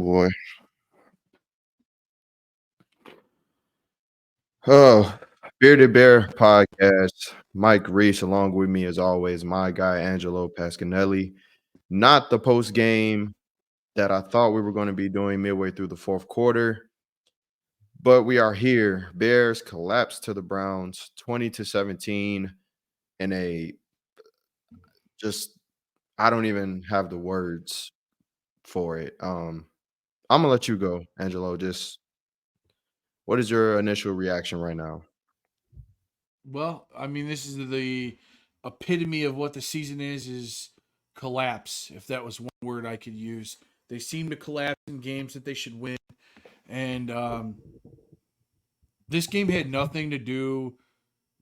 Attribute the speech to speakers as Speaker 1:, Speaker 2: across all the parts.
Speaker 1: boy. Oh, Bearded Bear podcast. Mike Reese, along with me as always, my guy Angelo Pasquinelli. Not the post game that I thought we were going to be doing midway through the fourth quarter, but we are here. Bears collapsed to the Browns 20-17 in a just I don't even have the words for it. I'm gonna let you go, Angelo. Just what is your initial reaction right now?
Speaker 2: Well, I mean, this is the epitome of what the season is collapse. If that was one word I could use, they seem to collapse in games that they should win, and this game had nothing to do,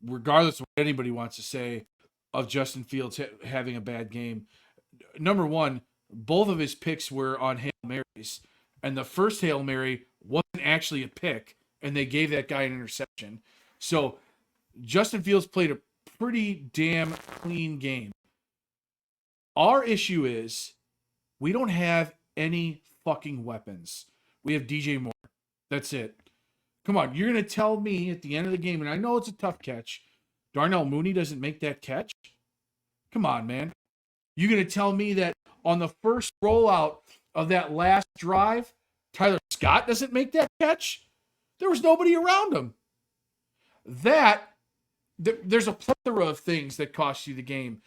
Speaker 2: regardless of what anybody wants to say, of Justin Fields having a bad game. Number one, both of his picks were on Hail Marys, and the first Hail Mary wasn't actually a pick, and they gave that guy an interception. So Justin Fields played a pretty damn clean game. Our issue is we don't have any fucking weapons. We have DJ Moore. That's it. Come on, you're gonna tell me at the end of the game, and I know it's a tough catch. Darnell Mooney doesn't make that catch. Come on, man. You're gonna tell me that on the first rollout of that last drive, Tyler Scott doesn't make that catch? There was nobody around him. That there's a plethora of things that cost you the game,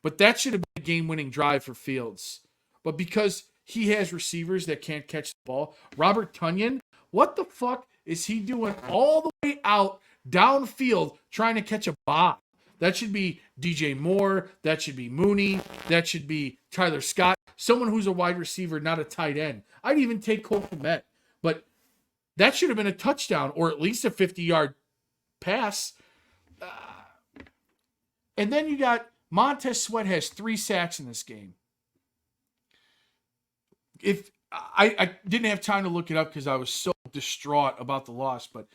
Speaker 2: but that should have been a game-winning drive for Fields. But because he has receivers that can't catch the ball, Robert Tunyon, what the fuck is he doing all the way out downfield trying to catch a bomb? That should be DJ Moore. That should be Mooney. That should be Tyler Scott. Someone who's a wide receiver, not a tight end. I'd even take Cole Kmet. But that should have been a touchdown or at least a 50-yard pass. And then you got Montez Sweat has 3 sacks in this game. If I didn't have time to look it up because I was so distraught about the loss, but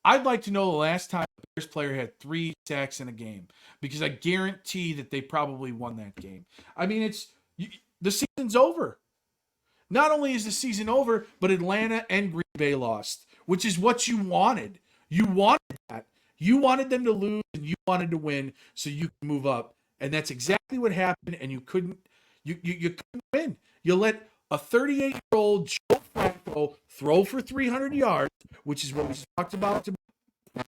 Speaker 2: I'd like to know the last time a Bears player had 3 sacks in a game, because I guarantee that they probably won that game. I mean, the season's over. Not only is the season over, but Atlanta and Green Bay lost, which is what you wanted. You wanted that. You wanted them to lose and you wanted to win so you could move up. And that's exactly what happened, and you couldn't win. You let a 38-year-old Joe Flacco throw for 300 yards, which is what we talked about the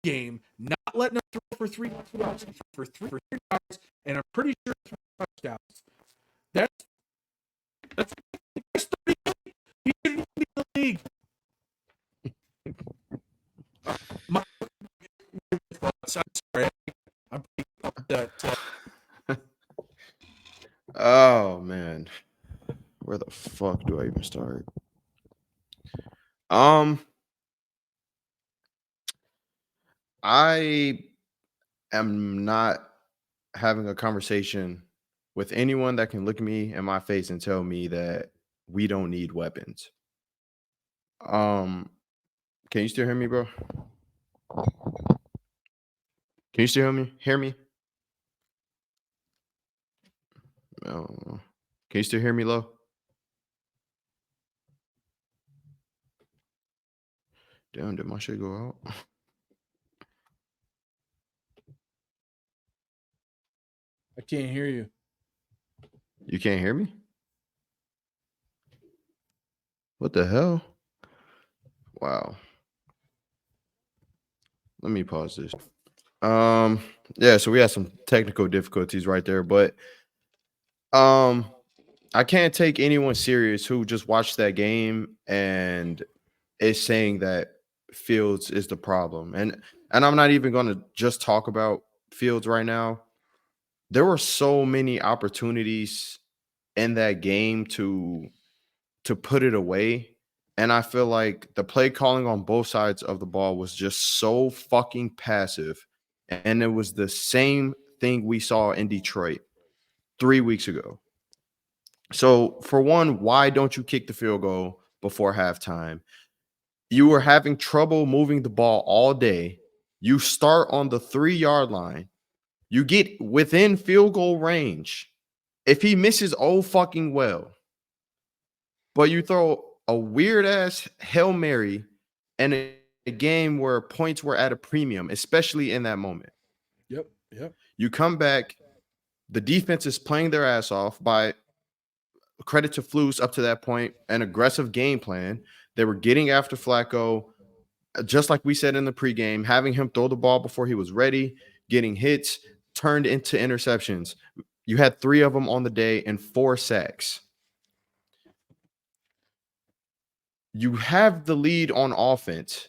Speaker 2: game, not letting him throw for 300 yards, for 300 yards, and I'm pretty sure 3 touchdowns. That's 38. He shouldn't be in the league. I'm sorry. I'm that.
Speaker 1: Oh man, where the fuck do I even start? I am not having a conversation with anyone that can look me in my face and tell me that we don't need weapons. Um, can you still hear me, bro? Can you still hear me? Hear me? Oh, can you still hear me, low? Damn, did my shit go out?
Speaker 2: I can't hear you.
Speaker 1: You can't hear me? What the hell? Wow. Let me pause this. Yeah, so we had some technical difficulties right there, but I can't take anyone serious who just watched that game and is saying that Fields is the problem. And I'm not even going to just talk about Fields right now. There were so many opportunities in that game to put it away. And I feel like the play calling on both sides of the ball was just so fucking passive. And it was the same thing we saw in Detroit 3 weeks ago. So, for one, why don't you kick the field goal before halftime? You were having trouble moving the ball all day. You start on the 3-yard line. You get within field goal range. If he misses, oh fucking well. But you throw a weird ass Hail Mary and a game where points were at a premium, especially in that moment.
Speaker 2: Yep. Yep.
Speaker 1: You come back, the defense is playing their ass off. By credit to Flus up to that point, an aggressive game plan. They were getting after Flacco, just like we said in the pregame, having him throw the ball before he was ready, getting hits turned into interceptions. You had 3 of them on the day and 4 sacks. You have the lead on offense,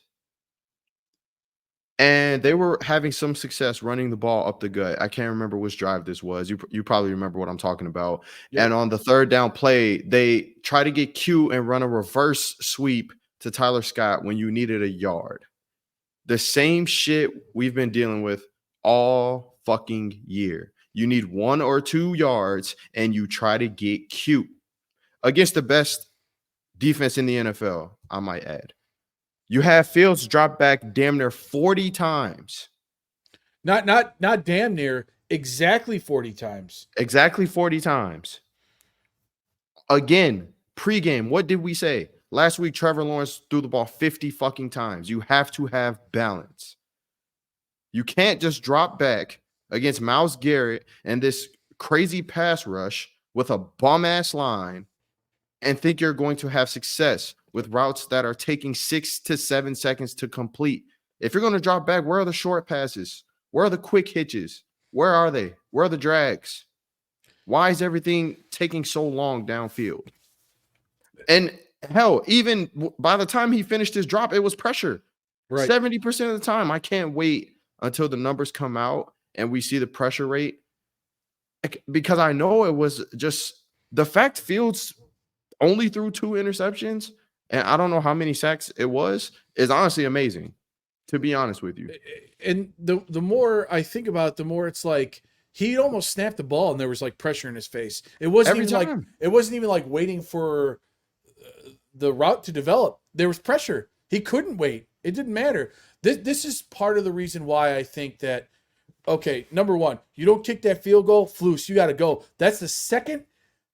Speaker 1: and they were having some success running the ball up the gut. I can't remember which drive this was. You probably remember what I'm talking about.
Speaker 2: Yep.
Speaker 1: And on the 3rd down play, they try to get cute and run a reverse sweep to Tyler Scott when you needed a yard. The same shit we've been dealing with all fucking year. You need 1 or 2 yards, and you try to get cute against the best defense in the NFL, I might add. You have Fields drop back damn near 40 times.
Speaker 2: Not damn near, exactly 40 times.
Speaker 1: Exactly 40 times. Again, pregame, what did we say? Last week, Trevor Lawrence threw the ball 50 fucking times. You have to have balance. You can't just drop back against Myles Garrett and this crazy pass rush with a bum-ass line and think you're going to have success with routes that are taking 6 to 7 seconds to complete. If you're going to drop back, where are the short passes? Where are the quick hitches? Where are they? Where are the drags? Why is everything taking so long downfield? And hell, even by the time he finished his drop, it was pressure. Right. 70% of the time. I can't wait until the numbers come out and we see the pressure rate, because I know it was just the fact Fields only threw 2 interceptions and I don't know how many sacks it was is honestly amazing, to be honest with you.
Speaker 2: And the more I think about it, the more it's like he almost snapped the ball and there was like pressure in his face. It wasn't even like waiting for the route to develop. There was pressure. He couldn't wait. It didn't matter. This is part of the reason why I think that, okay, number 1, you don't kick that field goal, Flus, you got to go. That's the second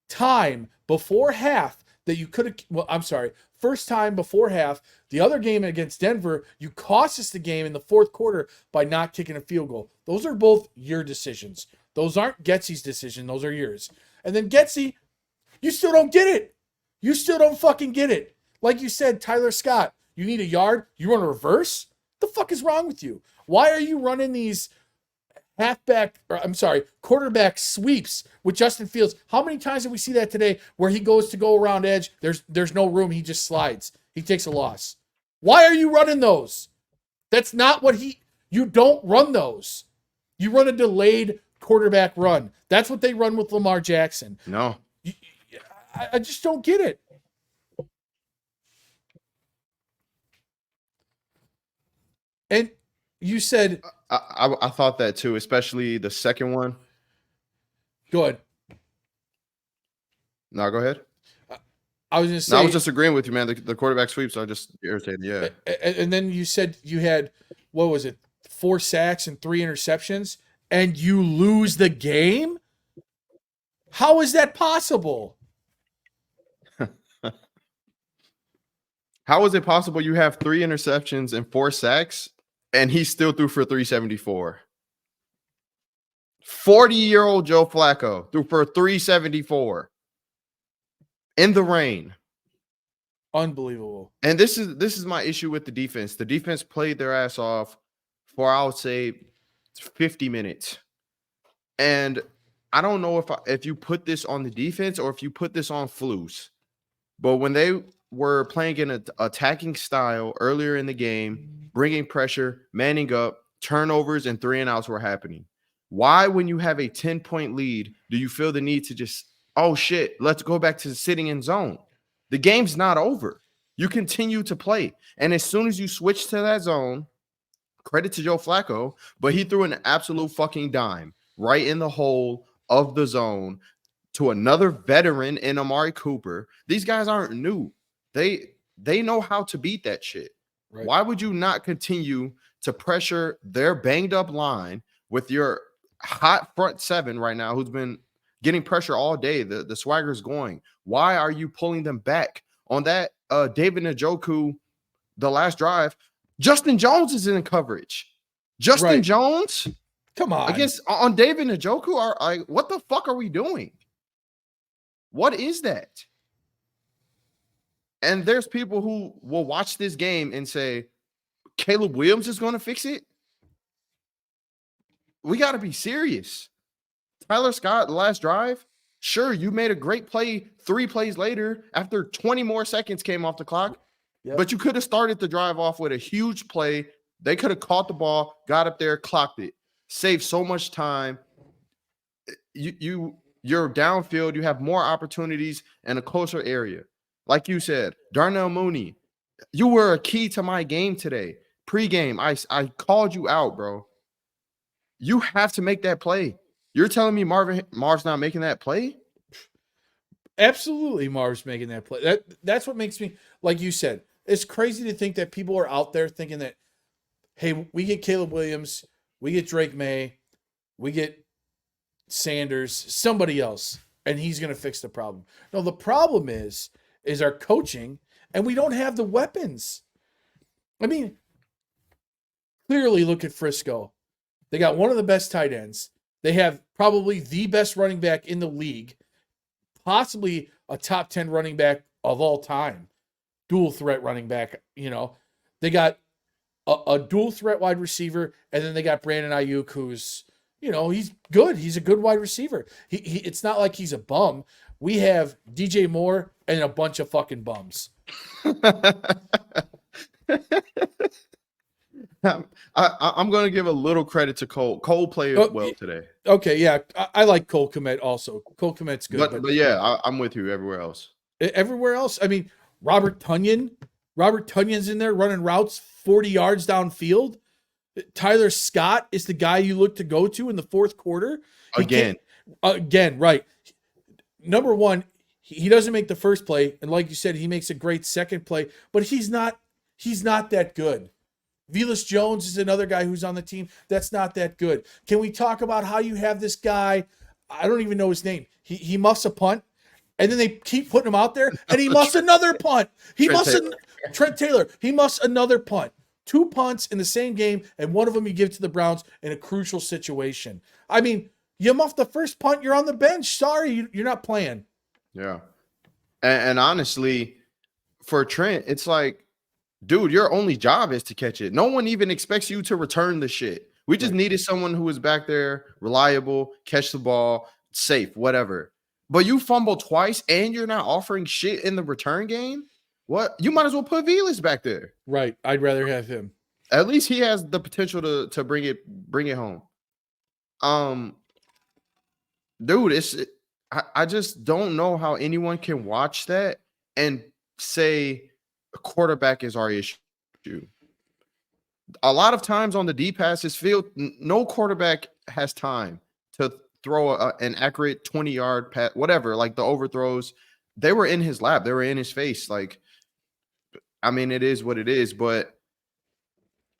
Speaker 2: time before half that you could have, well, I'm sorry, first time before half. The other game against Denver, you cost us the game in the 4th quarter by not kicking a field goal. Those are both your decisions. Those aren't Getsy's decision. Those are yours. And then Getsy, you still don't get it. You still don't fucking get it. Like you said, Tyler Scott, you need a yard, you run a reverse? The fuck is wrong with you? Why are you running these quarterback sweeps with Justin Fields? How many times did we see that today where he goes to go around edge, there's no room, he just slides. He takes a loss. Why are you running those? That's not what you don't run those. You run a delayed quarterback run. That's what they run with Lamar Jackson.
Speaker 1: No.
Speaker 2: I just don't get it. And you said...
Speaker 1: I thought that too, especially the second one.
Speaker 2: Go ahead.
Speaker 1: No, go ahead.
Speaker 2: I was going to say...
Speaker 1: I was just agreeing with you, man. The quarterback sweeps are just irritating, yeah.
Speaker 2: And then you said you had, 4 sacks and 3 interceptions, and you lose the game? How is that possible?
Speaker 1: How is it possible you have 3 interceptions and 4 sacks, and he still threw for 374? 40-year-old Joe Flacco threw for 374 in the rain.
Speaker 2: Unbelievable.
Speaker 1: And this is my issue with the defense. The defense played their ass off for, I would say, 50 minutes. And I don't know if you put this on the defense or if you put this on Flus. But when they were playing in an attacking style earlier in the game, bringing pressure, manning up, turnovers, and 3-and-outs were happening. Why, when you have a 10-point lead, do you feel the need to just, oh, shit, let's go back to sitting in zone? The game's not over. You continue to play. And as soon as you switch to that zone, credit to Joe Flacco, but he threw an absolute fucking dime right in the hole of the zone to another veteran in Amari Cooper. These guys aren't new. They know how to beat that shit. Right. Why would you not continue to pressure their banged up line with your hot front 7 right now who's been getting pressure all day? The swagger's going. Why are you pulling them back on that David Njoku, the last drive, Justin Jones is in coverage. Justin
Speaker 2: Right.
Speaker 1: Jones
Speaker 2: Come on.
Speaker 1: against on David Njoku. What the fuck are we doing? What is that? And there's people who will watch this game and say, Caleb Williams is going to fix it. We got to be serious. Tyler Scott, the last drive, sure, you made a great play 3 plays later after 20 more seconds came off the clock, but you could have started the drive off with a huge play. They could have caught the ball, got up there, clocked it, saved so much time. You're downfield, you have more opportunities in a closer area. Like you said, Darnell Mooney, you were a key to my game today. Pre-game, I called you out, bro. You have to make that play. You're telling me Marv's not making that play?
Speaker 2: Absolutely, Marv's making that play. That's what makes me, like you said, it's crazy to think that people are out there thinking that, hey, we get Caleb Williams, we get Drake May, we get Sanders, somebody else, and he's going to fix the problem. No, the problem is our coaching, and we don't have the weapons. I mean, clearly look at Frisco. They got one of the best tight ends. They have probably the best running back in the league, possibly a top 10 running back of all time, dual threat running back. They got a dual threat wide receiver, and then they got Brandon Ayuk, who's, he's good. He's a good wide receiver. He it's not like he's a bum. We have DJ Moore and a bunch of fucking bums.
Speaker 1: I'm going to give a little credit to Cole. Cole played well today.
Speaker 2: Okay, yeah. I like Cole Kmet also. Cole Kmet's good.
Speaker 1: But yeah, I'm with you everywhere else.
Speaker 2: Everywhere else? I mean, Robert Tunyon's in there running routes 40 yards downfield. Tyler Scott is the guy you look to go to in the fourth quarter. Again, right. Number one, he doesn't make the first play. And like you said, he makes a great second play. But he's not that good. Velus Jones is another guy who's on the team that's not that good. Can we talk about how you have this guy? I don't even know his name. He muffs a punt, and then they keep putting him out there, and he muffs another punt. Trent Taylor. He muffs another punt. 2 punts in the same game, and one of them you give to the Browns in a crucial situation. I mean, you muff the first punt, you're on the bench. Sorry, you're not playing.
Speaker 1: Yeah. And honestly, for Trent, it's like, dude, your only job is to catch it. No one even expects you to return the shit. We just needed someone who was back there, reliable, catch the ball, safe, whatever. But you fumbled twice and you're not offering shit in the return game? What? You might as well put Velus back there.
Speaker 2: Right. I'd rather have him.
Speaker 1: At least he has the potential to bring it home. Dude, I just don't know how anyone can watch that and say a quarterback is our issue. A lot of times on the deep passes field, no quarterback has time to throw an accurate 20-yard pass, whatever, like the overthrows. They were in his lap. They were in his face. Like, I mean, it is what it is. But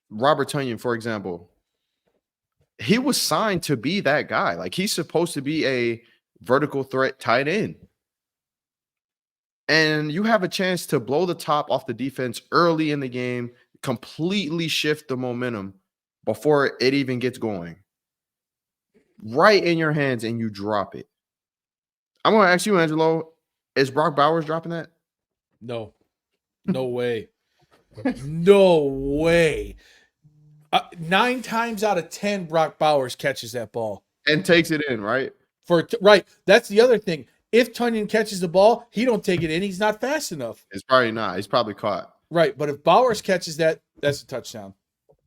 Speaker 1: Robert Tonyan, for example, he was signed to be that guy. Like, he's supposed to be a vertical threat tight end. And you have a chance to blow the top off the defense early in the game, completely shift the momentum before it even gets going. Right in your hands, and you drop it. I'm going to ask you, Angelo, is Brock Bowers dropping that?
Speaker 2: No. No way. No way. 9 times out of 10, Brock Bowers catches that ball.
Speaker 1: And takes it in, right?
Speaker 2: Right. That's the other thing. If Tonyan catches the ball, he don't take it in. He's not fast enough.
Speaker 1: It's probably not. He's probably caught.
Speaker 2: Right. But if Bowers catches that, that's a touchdown.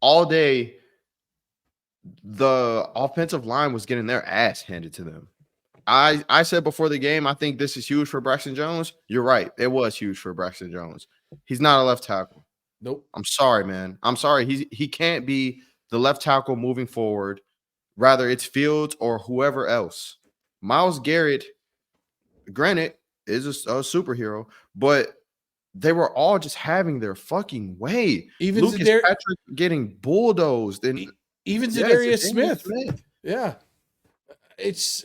Speaker 1: All day, the offensive line was getting their ass handed to them. I said before the game, I think this is huge for Braxton Jones. You're right. It was huge for Braxton Jones. He's not a left tackle.
Speaker 2: Nope.
Speaker 1: I'm sorry, man. I'm sorry. He can't be the left tackle moving forward. Rather, it's Fields or whoever else. Myles Garrett, granted, is a superhero, but they were all just having their fucking way.
Speaker 2: Even
Speaker 1: Lucas Patrick getting bulldozed. And
Speaker 2: even Zadarius Smith. Yeah. It's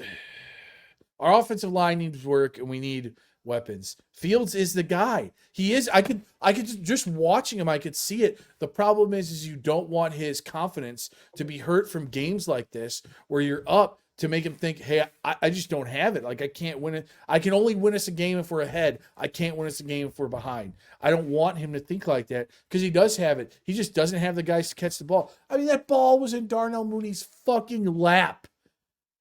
Speaker 2: our offensive line needs work, and we need
Speaker 3: weapons. Fields is the guy. He is. I could just watching him, I could see it. The problem is you don't want his confidence to be hurt from games like this where you're up to make him think, hey, I just don't have it. Like I can't win it. I can only win us a game if we're ahead. I can't win us a game if we're behind. I don't want him to think like that because he does have it. He just doesn't have the guys to catch the ball. I mean, that ball was in Darnell Mooney's fucking lap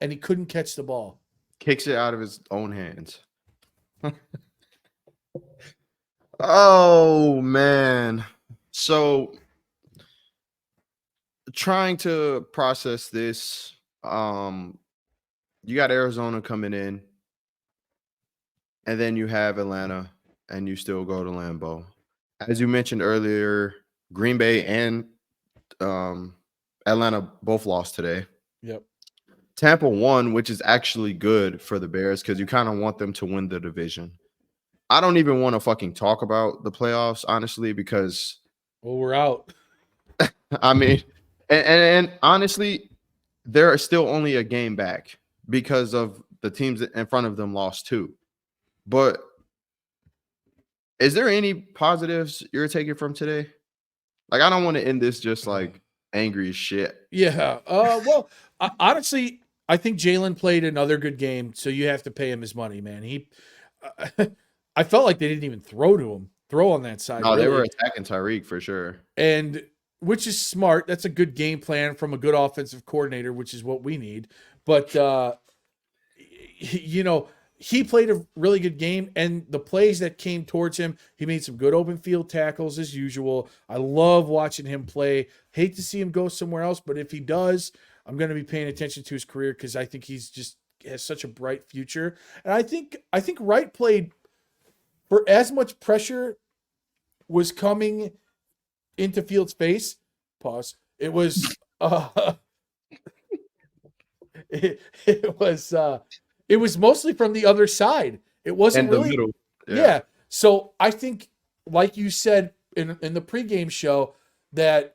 Speaker 3: and he couldn't catch the ball.
Speaker 1: Kicks it out of his own hands. Oh man. So trying to process this, you got Arizona coming in, and then you have Atlanta, and you still go to Lambeau. As you mentioned earlier, Green Bay and Atlanta both lost today.
Speaker 3: Yep.
Speaker 1: Tampa won, which is actually good for the Bears because you kind of want them to win the division. I don't even want to fucking talk about the playoffs, honestly, because
Speaker 3: well, we're out.
Speaker 1: I mean, and honestly, they're still only a game back because of the teams in front of them lost too. But is there any positives you're taking from today? Like, I don't want to end this just like angry as shit.
Speaker 3: Yeah. Well, honestly, I think Jalen played another good game, so you have to pay him his money, man. I felt like they didn't even throw on that side.
Speaker 1: No,
Speaker 3: really.
Speaker 1: They were attacking Tyreek for sure.
Speaker 3: And which is smart. That's a good game plan from a good offensive coordinator, which is what we need. But, he played a really good game, and the plays that came towards him, he made some good open field tackles as usual. I love watching him play. Hate to see him go somewhere else, but if he does, I'm going to be paying attention to his career because I think he's just has such a bright future. And I think Wright played for as much pressure was coming into Fields' face. Pause. It was it was mostly from the other side. It wasn't
Speaker 1: In the
Speaker 3: really
Speaker 1: middle.
Speaker 3: Yeah. So I think, like you said in the pregame show, that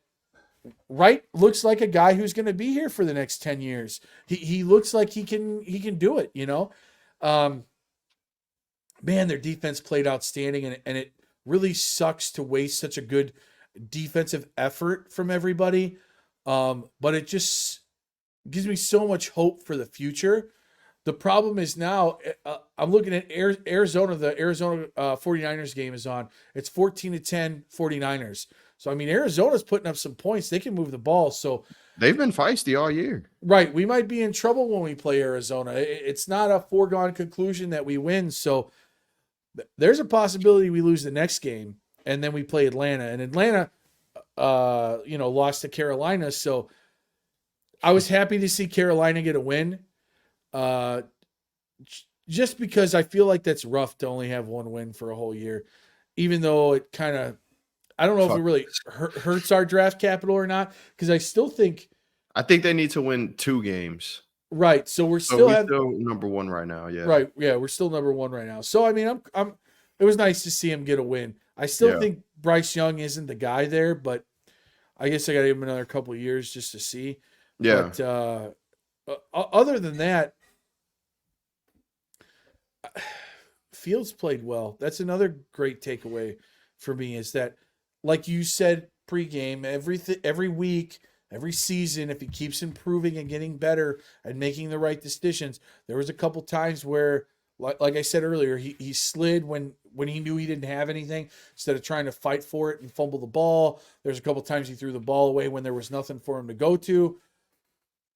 Speaker 3: Wright looks like a guy who's going to be here for the next 10 years. He looks like he can do it, Man, their defense played outstanding, and it really sucks to waste such a good defensive effort from everybody. But it just gives me so much hope for the future. The problem is now I'm looking at Arizona. The Arizona 49ers game is on. It's 14-10 49ers. So, I mean, Arizona's putting up some points. They can move the ball. So
Speaker 1: They've been feisty all year.
Speaker 3: Right. We might be in trouble when we play Arizona. It's not a foregone conclusion that we win. So there's a possibility we lose the next game, and then we play Atlanta. And Atlanta, lost to Carolina. So I was happy to see Carolina get a win. Just because I feel like that's rough to only have one win for a whole year, even though it kind of, I don't know if it really hurts our draft capital or not, because I think they
Speaker 1: need to win 2 games.
Speaker 3: Right. So we're
Speaker 1: still
Speaker 3: number
Speaker 1: one right now. Yeah.
Speaker 3: Right. Yeah. We're still number one right now. So, I mean, it was nice to see him get a win. I still think Bryce Young isn't the guy there, but I guess I got to give him another couple of years just to see.
Speaker 1: Yeah.
Speaker 3: But other than that, Fields played well. That's another great takeaway for me is that, like you said pregame, every week, every season, if he keeps improving and getting better and making the right decisions, there was a couple times where, like I said earlier, he slid when he knew he didn't have anything instead of trying to fight for it and fumble the ball. There's a couple times he threw the ball away when there was nothing for him to go to.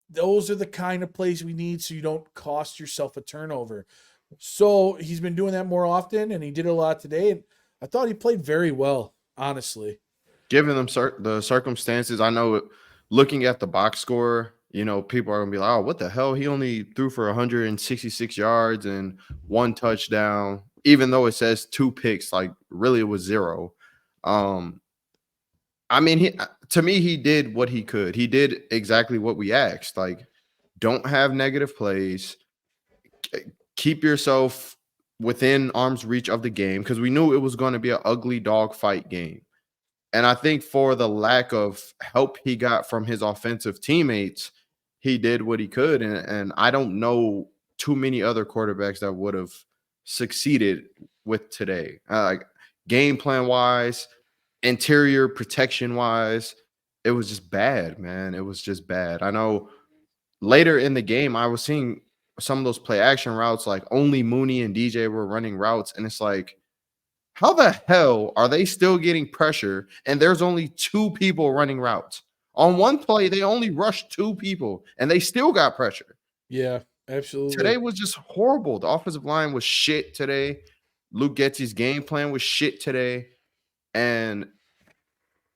Speaker 3: Those are the kind of plays we need so you don't cost yourself a turnover. So he's been doing that more often, and he did a lot today. And I thought he played very well, honestly.
Speaker 1: Given them the circumstances, I know looking at the box score, people are going to be like, oh, what the hell? He only threw for 166 yards and 1 touchdown, even though it says 2 picks. Like, really, it was 0. I mean, to me, he did what he could. He did exactly what we asked. Like, don't have negative plays. Keep yourself within arm's reach of the game because we knew it was going to be an ugly dogfight game. And I think for the lack of help he got from his offensive teammates, he did what he could. And I don't know too many other quarterbacks that would have succeeded with today. Like game plan wise, interior protection wise, it was just bad, man. It was just bad. I know later in the game, I was seeing some of those play action routes, like only Mooney and DJ were running routes, and it's like, how the hell are they still getting pressure? And there's only two people running routes. On one play, they only rushed two people, and they still got pressure.
Speaker 3: Yeah, absolutely.
Speaker 1: Today was just horrible. The offensive line was shit today. Luke Getsy's game plan was shit today. And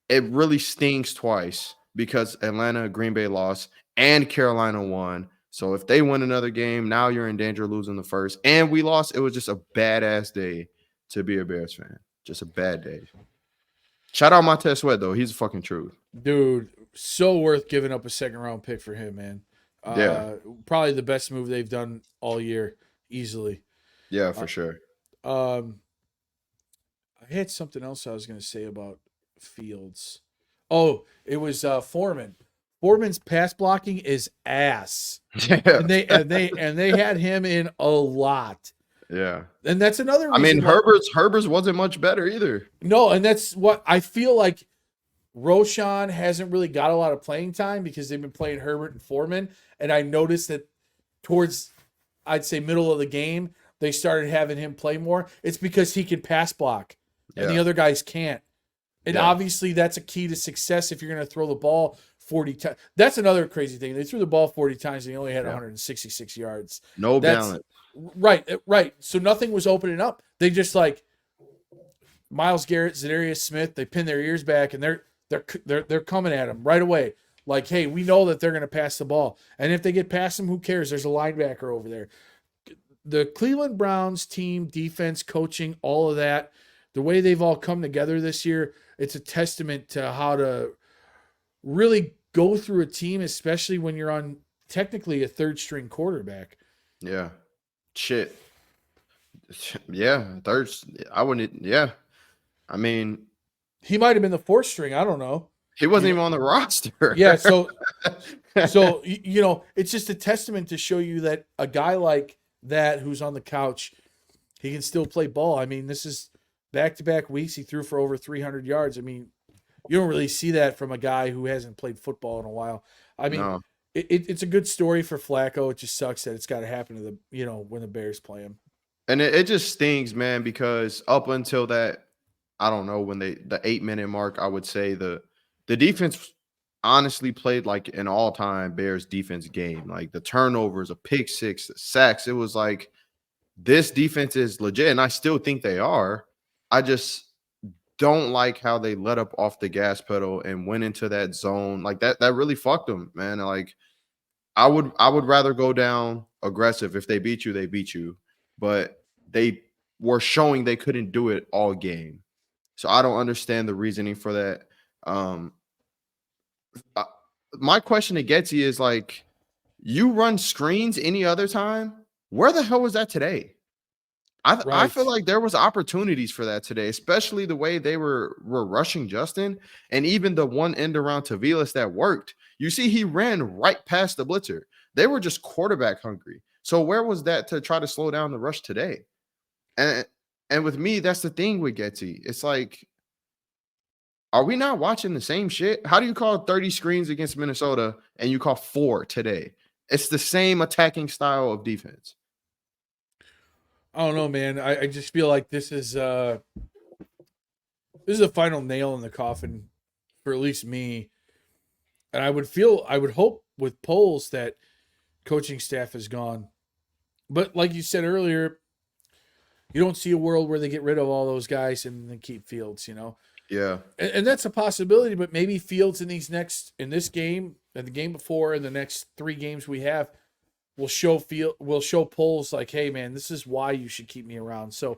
Speaker 1: it really stings twice because Atlanta, Green Bay lost, and Carolina won. So if they win another game, now you're in danger of losing the first. And we lost. It was just a badass day to be a Bears fan. Just a bad day. Shout out Montez Sweat, though. He's a fucking truth.
Speaker 3: Dude, so worth giving up a second-round pick for him, man.
Speaker 1: Yeah.
Speaker 3: Probably the best move they've done all year, easily.
Speaker 1: Yeah, for sure.
Speaker 3: I had something else I was going to say about Fields. Oh, it was Foreman. Foreman's pass blocking is ass.
Speaker 1: Yeah.
Speaker 3: And they had him in a lot.
Speaker 1: Yeah.
Speaker 3: And that's another reason.
Speaker 1: I mean, Herbert's wasn't much better either.
Speaker 3: No, and that's what I feel like. Roshan hasn't really got a lot of playing time because they've been playing Herbert and Foreman. And I noticed that towards, I'd say, middle of the game, they started having him play more. It's because he can pass block and the other guys can't. And obviously that's a key to success if you're going to throw the ball 40 times. That's another crazy thing. They threw the ball 40 times and they only had 166 yards.
Speaker 1: No balance.
Speaker 3: Right. So nothing was opening up. They just like Myles Garrett, Zadarius Smith, they pin their ears back and they're coming at him right away. Like, hey, we know that they're going to pass the ball. And if they get past them, who cares? There's a linebacker over there. The Cleveland Browns team, defense, coaching, all of that, the way they've all come together this year, it's a testament to how to really go through a team, especially when you're on technically a third-string quarterback.
Speaker 1: Yeah. Shit. Yeah. I wouldn't. Yeah. I mean,
Speaker 3: he might have been the fourth string. I don't know.
Speaker 1: He wasn't even on the roster.
Speaker 3: Yeah. So, it's just a testament to show you that a guy like that who's on the couch, he can still play ball. I mean, this is back-to-back weeks. He threw for over 300 yards. I mean, you don't really see that from a guy who hasn't played football in a while. I mean, no. It's a good story for Flacco. It just sucks that it's got to happen to when the Bears play him.
Speaker 1: And it just stings, man, because up until that, I don't know, when the 8-minute mark, I would say the defense honestly played like an all-time Bears defense game. Like the turnovers, a pick six, the sacks. It was like, this defense is legit, and I still think they are. I just don't like how they let up off the gas pedal and went into that zone. Like that really fucked them, man. Like I would rather go down aggressive. If they beat you, they beat you. But they were showing they couldn't do it all game. So I don't understand the reasoning for that. My question to Getsy is like, you run screens any other time? Where the hell was that today? I feel like there was opportunities for that today, especially the way they were rushing Justin, and even the one end around Tavilas that worked. You see, he ran right past the blitzer. They were just quarterback hungry. So where was that to try to slow down the rush today? And with me, that's the thing with Getsy. It's like, are we not watching the same shit? How do you call 30 screens against Minnesota and you call 4 today? It's the same attacking style of defense.
Speaker 3: I don't know, man. I just feel like this is a final nail in the coffin for at least me. And I would hope with Poles that coaching staff is gone. But like you said earlier, you don't see a world where they get rid of all those guys and then keep Fields, Yeah. And that's a possibility, but maybe Fields in this game and the game before and the next 3 games we have will show Poles like, hey man, this is why you should keep me around. So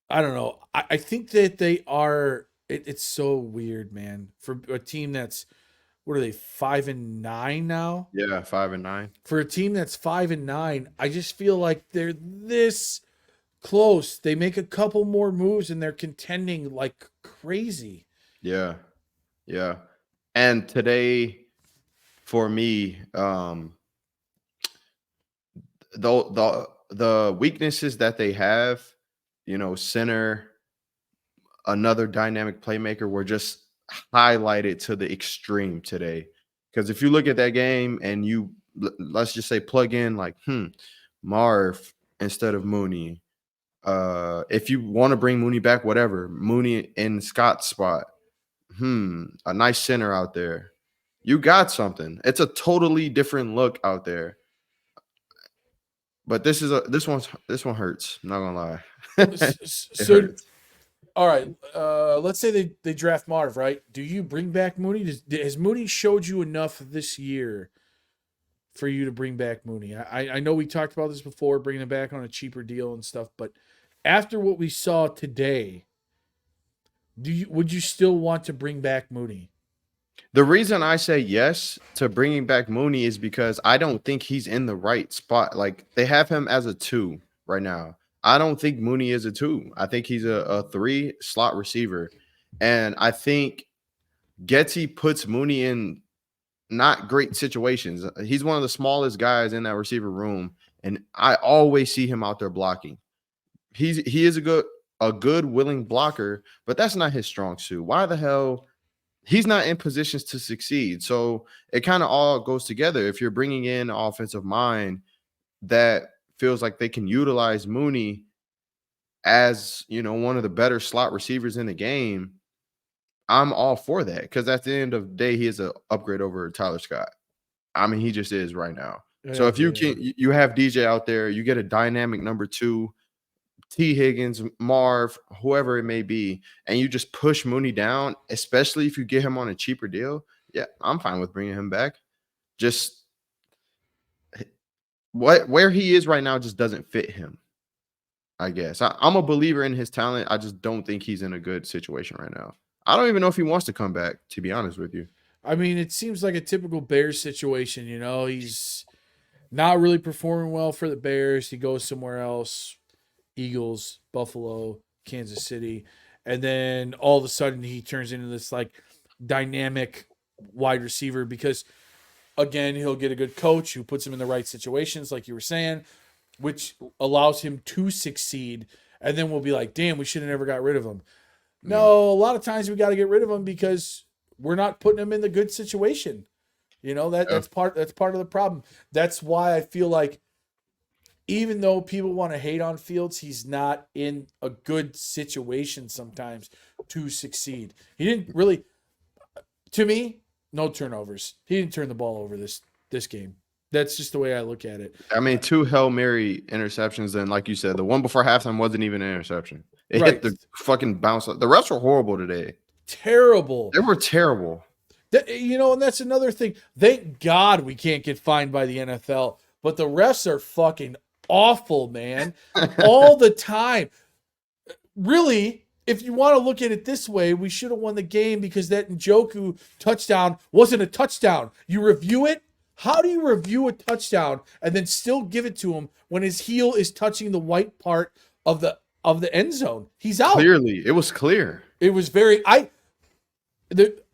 Speaker 3: I don't know. I think that they are. It's so weird, man. For a team that's, what are they, 5-9 now?
Speaker 1: Yeah, 5-9.
Speaker 3: For a team that's 5-9, I just feel like they're this close. They make a couple more moves and they're contending like crazy.
Speaker 1: Yeah. And today, for me, the the weaknesses that they have, center, another dynamic playmaker were just highlighted to the extreme today. Because if you look at that game and let's just say plug in like Marv instead of Mooney. If you want to bring Mooney back, whatever, Mooney in Scott's spot. A nice center out there. You got something. It's a totally different look out there. But this one hurts. I'm not gonna lie. It
Speaker 3: So,
Speaker 1: hurts.
Speaker 3: all right, let's say they draft Marv, right? Do you bring back Mooney? Has Mooney showed you enough this year for you to bring back Mooney? I know we talked about this before, bringing him back on a cheaper deal and stuff, but after what we saw today, would you still want to bring back Mooney?
Speaker 1: The reason I say yes to bringing back Mooney is because I don't think he's in the right spot. Like they have him as a 2 right now. I don't think Mooney is a 2. I think he's a 3 slot receiver. And I think Getty puts Mooney in not great situations. He's one of the smallest guys in that receiver room. And I always see him out there blocking. He is a good willing blocker, but that's not his strong suit. Why the hell? He's not in positions to succeed. So it kind of all goes together. If you're bringing in an offensive mind that feels like they can utilize Mooney as, one of the better slot receivers in the game, I'm all for that. Because at the end of the day, he is an upgrade over Tyler Scott. I mean, he just is right now. So if you have DJ out there, you get a dynamic number 2, T. Higgins, Marv, whoever it may be, and you just push Mooney down, especially if you get him on a cheaper deal, yeah, I'm fine with bringing him back. Just where he is right now just doesn't fit him, I guess. I'm a believer in his talent. I just don't think he's in a good situation right now. I don't even know if he wants to come back, to be honest with you.
Speaker 3: I mean, it seems like a typical Bears situation. He's not really performing well for the Bears. He goes somewhere else. Eagles, Buffalo, Kansas City, and then all of a sudden he turns into this like dynamic wide receiver because again he'll get a good coach who puts him in the right situations like you were saying, which allows him to succeed, and then we'll be like, damn, we should have never got rid of him. No, a lot of times we got to get rid of him because we're not putting him in the good situation. That's part of the problem. That's why I feel like even though people want to hate on Fields, he's not in a good situation sometimes to succeed. He didn't really, to me, no turnovers. He didn't turn the ball over this game. That's just the way I look at it.
Speaker 1: I mean, 2 Hail Mary interceptions, and like you said, the one before halftime wasn't even an interception. It hit the fucking bounce. The refs were horrible today.
Speaker 3: Terrible.
Speaker 1: They were terrible.
Speaker 3: And that's another thing. Thank God we can't get fined by the NFL, but the refs are fucking awful, man. All the time. Really, if you want to look at it this way, we should have won the game because that Njoku touchdown wasn't a touchdown. You review it. How do you review a touchdown and then still give it to him when his heel is touching the white part of the end zone? He's out.
Speaker 1: Clearly, it was clear.
Speaker 3: It was very. I'm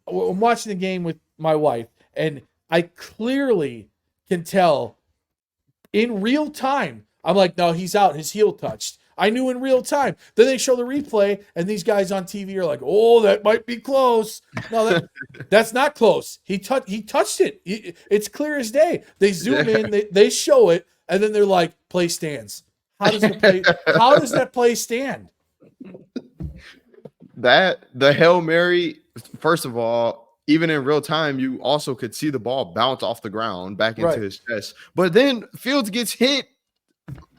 Speaker 3: watching the game with my wife, and I clearly can tell in real time. I'm like, no, he's out. His heel touched. I knew in real time. Then they show the replay, and these guys on TV are like, oh, that might be close. No, that's not close. He touched it. It's clear as day. They zoom in, they show it, and then they're like, play stands. How does that play stand?
Speaker 1: The Hail Mary, first of all, even in real time, you also could see the ball bounce off the ground back into his chest. But then Fields gets hit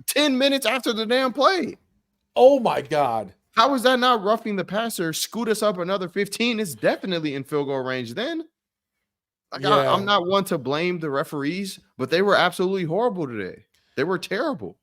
Speaker 1: 10 minutes after the damn play.
Speaker 3: Oh, my God.
Speaker 1: How is that not roughing the passer? Scoot us up another 15. It's definitely in field goal range then. I'm not one to blame the referees, but they were absolutely horrible today. They were terrible.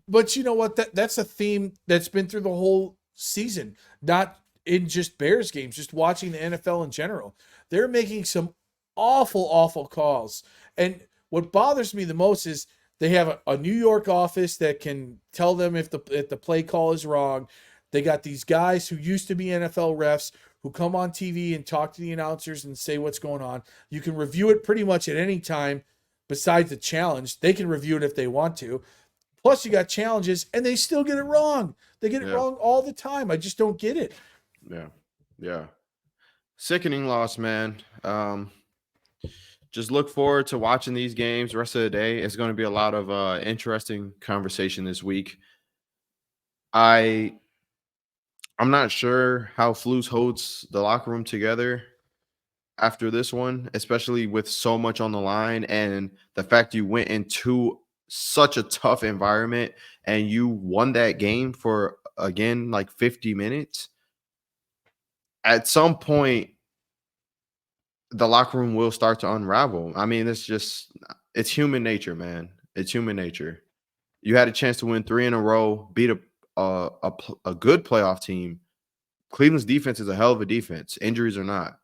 Speaker 3: But you know what? That's a theme that's been through the whole season, not in just Bears games, just watching the NFL in general. They're making some awful, awful calls. And what bothers me the most is they have a New York office that can tell them if the play call is wrong. They got these guys who used to be NFL refs who come on TV and talk to the announcers and say what's going on. You can review it pretty much at any time besides the challenge. They can review it if they want to. Plus, you got challenges, and they still get it wrong. They get it
Speaker 1: Yeah.
Speaker 3: wrong all the time. I just don't get it.
Speaker 1: Yeah. Yeah. Sickening loss, man. Just look forward to watching these games the rest of the day. It's going to be a lot of interesting conversation this week. I'm not sure how Flus holds the locker room together after this one, especially with so much on the line and the fact you went into such a tough environment and you won that game for again like 50 minutes. At some point, the locker room will start to unravel. I mean, it's human nature, man. It's human nature. You had a chance to win 3 in a row, beat a good playoff team. Cleveland's defense is a hell of a defense, injuries or not.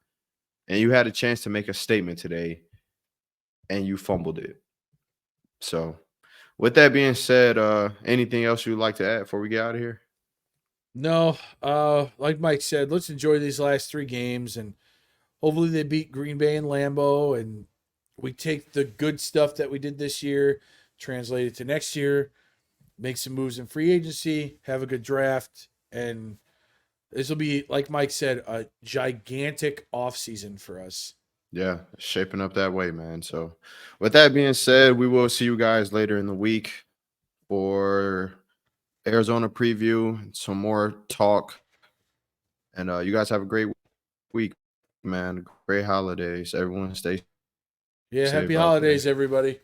Speaker 1: And you had a chance to make a statement today, and you fumbled it. So, with that being said, anything else you'd like to add before we get out of here?
Speaker 3: No, like Mike said, let's enjoy these last 3 games, and hopefully they beat Green Bay and Lambeau, and we take the good stuff that we did this year, translate it to next year, make some moves in free agency, have a good draft, and this will be, like Mike said, a gigantic offseason for us.
Speaker 1: Yeah, shaping up that way, man. So, with that being said, we will see you guys later in the week for Arizona preview, some more talk. And you guys have a great week, man. Great holidays. Everyone stay
Speaker 3: Yeah,
Speaker 1: safe
Speaker 3: happy
Speaker 1: out there.
Speaker 3: holidays, everybody.